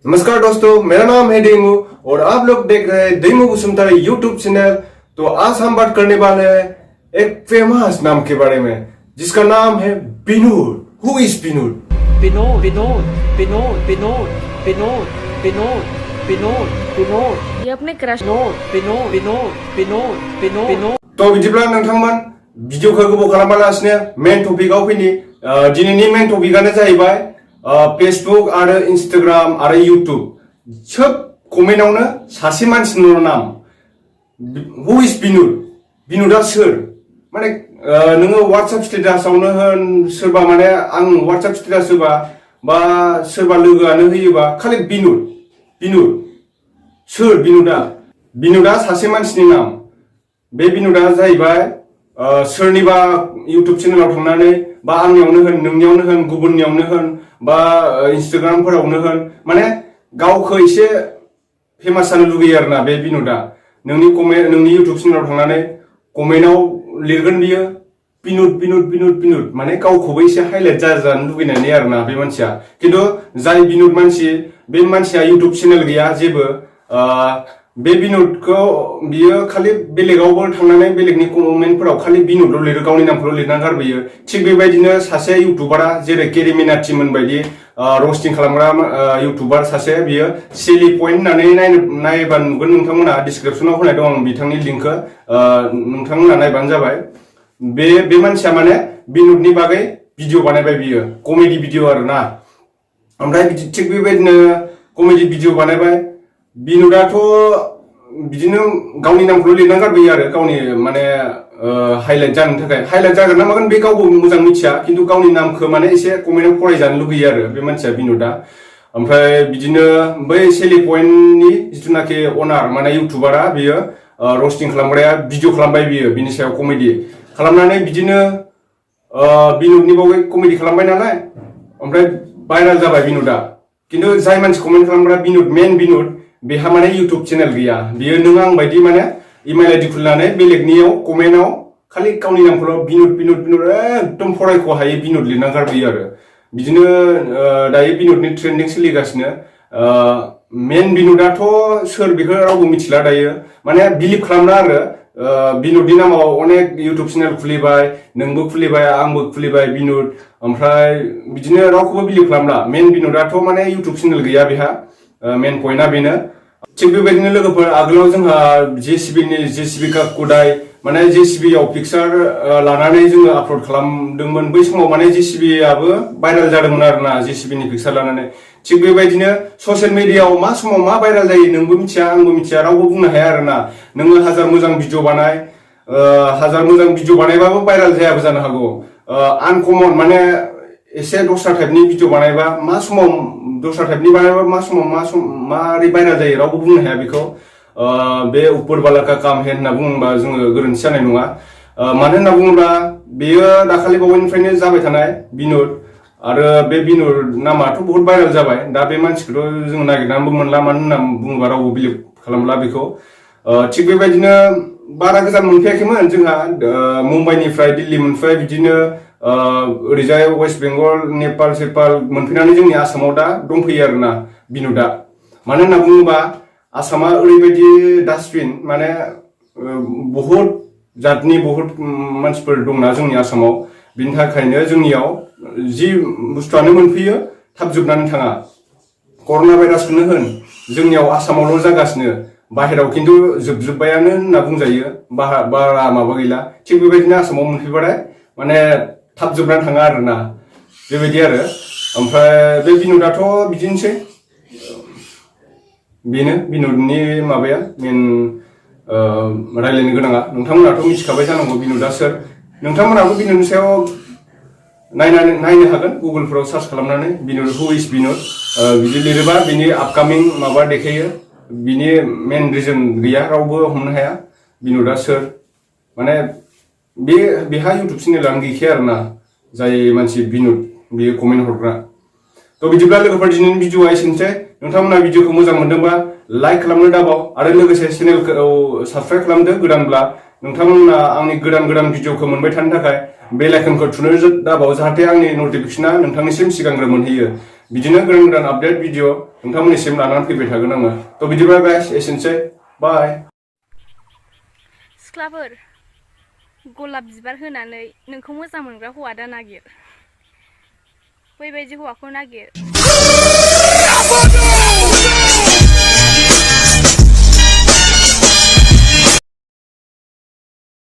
नमस्कार दोस्तों, मेरा नाम है डेमू और आप लोग देख रहे हैं डेमू बसुमतारी यूट्यूब चैनल। तो आज हम बात करने वाले हैं एक फेमस नाम के बारे में जिसका नाम है विनोद। हु इज विनोद? विनोद विनोद विनोद विनोद विनोद विनोद विनोद विनोद ये अपने क्रश विनोद विनोद विनोद विनोद विनोद विनोद। तो बिदिब्ला नोंथांमोन भिडिअखौ गोबाव खालामालासिनो मेन टपिकआव फैनि। दिनैनि मेन टपिकआनो जाहैबाय फेसबुक आरो इंस्टाग्राम आरो यूट्यूब सब कमेन्टआवनो सासे मानसिनिल' नाम। हु इज विनोद? विनोदआ सोर? माने नोङो WhatsApp स्टेटासआवनो होन, सोरबा माने आं WhatsApp स्टेटास होबा बा सोरबा लोगोआनो होयोबा खालि विनोद विनोद। सोर विनोदआ? विनोदआ सासे मानसिनि नाम। बे विनोदआ जाहैबाय सोरनिबा यूट्यूब चेनेलाव थांनानै बा आंनियावनो होन, नोंनियावनो होन, गुबुननियावनो होन बा इंस्टाग्रामफोरावनो होन माने गावखौ एसे फेमास जानो लुगैयो आरोना बे विनोदआ। नोंनि यूट्यूब चेनेलाव थांनानै कमेन्टआव लिरगोन बियो विनोद विनोद विनोद विनोद, माने गावखौबो एसे हाइलाइट जानो लुगैनानै आरोना बे मानसिया। खिन्थु जाय विनोद मानसि, बे मानसिया यूट्यूब चेनेल गैया जेबो। बे विनोदखौ बियो खालि बेलेगावबो थांनानै बेलेगनि कमेन्टफोराव खालि विनोदल' लिरो, गावनि नामखौल' लिरना गारबोयो। थिग बेबायदिनो सासे यूट्यूबारा जेरै केरिमिनाटिमोन बायदि रस्टिं खालामग्रा यूट्यूबार सासे, बियो सिली पइन्ट होननानै नायबा नुगोन नोंथांमोना। डिसक्रिप्शनाव होनाय दं आं बिथांनि लिंकखौ, नोंथांमोना नायबानो जाबाय। बे मानसिया माने विनोदनि बागै भिडिअ बानायबाय, बियो कमेडि भिडिअ आरोना। ओमफ्राय थिग बेबायदिनो कमेडि भिडिअ बानायबाय। विनोदआथ' बिदिनो गावनि नामखौल' लिरना गारबोयो आरो गावनि माने हाइलाइट जानो थाखाय। हाइलाइट जागोन ना मागोन बे गावबो मोजां मिथिया, खिन्थु गावनि नामखौ माने एसे कमेन्टआव फरायजानो लुगैयो आरो बे मानसिया विनोदआ। ओमफ्राय बिदिनो बै सेली पइन्टनि जिथुनाखि अनार माने यूट्यूबारा, बियो रस्टिं खालामग्राया भिडिअ खालामबाय बियो बिनि सायाव कमेडि खालामनानै। बिदिनो विनोदनि बागै कमेडि खालामबाय नालाय, ओमफ्राय भाइराल जाबाय विनोदआ। खिन्थु जाय मानसि कमेन्ट खालामग्रा विनोद, मेन विनोद, बेहा माने यूट्यूब चेनेल गैया। बियो नों आं बायदि माने इमेल आइडि खुलिनानै बेलेगनियाव कमेन्टआव खालि गावनि नामखौल' विनोद विनोद विनोद एकदम फरायख' हायै विनोद लिरना गारबोयो आरो। बिदिनो दायो विनोदनि ट्रेन्डिं सोलिगासिनो। मेन विनोदआथ' सोर बेखौ रावबो मिथिला दायो, माने बिलिभ खालामला आरो। विनोदनि नामाव अनेक यूट्यूब चेनेल खुलिबाय, नोंबो खुलिबाय, आंबो खुलिबाय विनोद। ओमफ्राय बिदिनो रावखौबो बिलिभ खालामला। मेन विनोदआथ' माने यूट्यूब चेनेल गैया बेहा, मेन पइन्टआ बेनो। थिग बेबायदिनो लोगोफोर, आगोलाव जोंहा जेसिबि का कुदाय माने जेसिबियाव पिक्सार लानानै जोङो आपल'ड खालामदोंमोन। बै समाव माने जेसिबियाबो भाइराल जादोंमोन आरोना, जेसिबिनि पिक्सार लानानै। थिग बेबायदिनो ससियेल मिडियाआव मा समाव मा भाइराल जायो नोंबो मिथिया, आंबो मिथिया, रावबो बुंनो हाया आरोना। नोङो हाजार मोजां भिडिअ बानायबाबो भाइराल जायाबो जानो हागौ। आनकमन माने एसे दस्रा टाइपनि भिडिअ बानायबा मा समाव दस्रा टाइपनि बानायबा मा समाव मारै भाइराल जायो रावबो बुंनो हाया बेखौ। बे ऊपर वाला का काम है होनना बुङोबा जोङो गोरोन्थि जानाय नङा। मानो होनना बुङोब्ला बेयो दाखालि बावैनिफ्रायनो जाबाय थानाय विनोद, आरो बे विनोद नामाथ' बहुत भाइराल जाबाय। दा बे मानसिखौथ' जों नागिरनानैबो मोनला, मानो होनना बुङोबा रावबो बिलिभ खालामला बेखौ। थिग बेबायदिनो बारा गोजान मोनफैयाखैमोन जोंहा, मुम्बाइनिफ्राय दिल्लीनिफ्राय बिदिनो ओरैजाय वेस्ट बेंगल, नेपाल सेपाल मोनफैनानै जोंनि आसामाव दा दंफैयो आरोना विनोदआ। मानो होनना बुङोबा आसामा ओरैबायदि डास्टबिन, माने बहुत जातनि बहुत मानसिफोर दंना जोंनि आसामाव। बिनि थाखायनो जोंनियाव जि बुस्थुआनो मोनफैयो थाब जोबनानै थाङा। कर'ना भाइरासखौनो होन, जोंनियाव आसामावल' जागासिनो, बाहेराव खिन्थु जोबजोब्बायानो होनना बुंजायो, बारा माबा गैला। थिग बेबायदिनो आसामाव मोनफैबाथाय माने थाब जोबनानै थाङा आरोना, बेबायदि आरो। ओमफ्राय बे विनोदआथ' बिदिनोसै, बेनो विनोदनि माबाया मेन रायलायनो गोनाङा। नोंथांमोनाथ' मिथिखाबाय जानांगौ विनोदआ सोर। नोंथांमोनाबो विनोदनि सायाव नायनो हागोन गुगोलफोराव सार्च खालामनानै, विनोद हु इज विनोद बिदि लिरोबा बिनि आपकामिं माबा देखायो। बिनि मेन रिजन गैया, रावबो हमनो हाया विनोदआ सोर। माने बेहा यूट्यूब चेनेलानो गैखाया आरोना, जाय मानसि विनोद बियो कमेन्ट हरग्रा। तो बिदिब्ला लोगोफोर, दिनैनि भिडिअआ एसेनोसै। नोंथांमोना भिडिअखौ मोजां मोनदोंबा लाइक खालामनो दाबाव, आरो लोगोसे चेनेलखौ साबस्क्राइब खालामदो गोदानब्ला। नोंथांमोना आंनि गोदान भिडिअखौ मोनबाय थानो थाखाय बेल आइकनखौ थुनो दाबाव, जाहाथे आंनि नटिफिकेसना नोंथांनिसिम सिगांग्रो मोनहैयो। बिदिनो गोदान गोदान आपडेट भिडिअ नोंथांमोननिसिम लानानै फैबाय थागोन आङो थ' बिदिबा गाइस एसेनोसै बाय सिख्लाफोर गलाब बिबार होनानै नोंखौ मोजां मोनग्रा हौवा दा नागिर बैबायदि हौवाखौ नागिर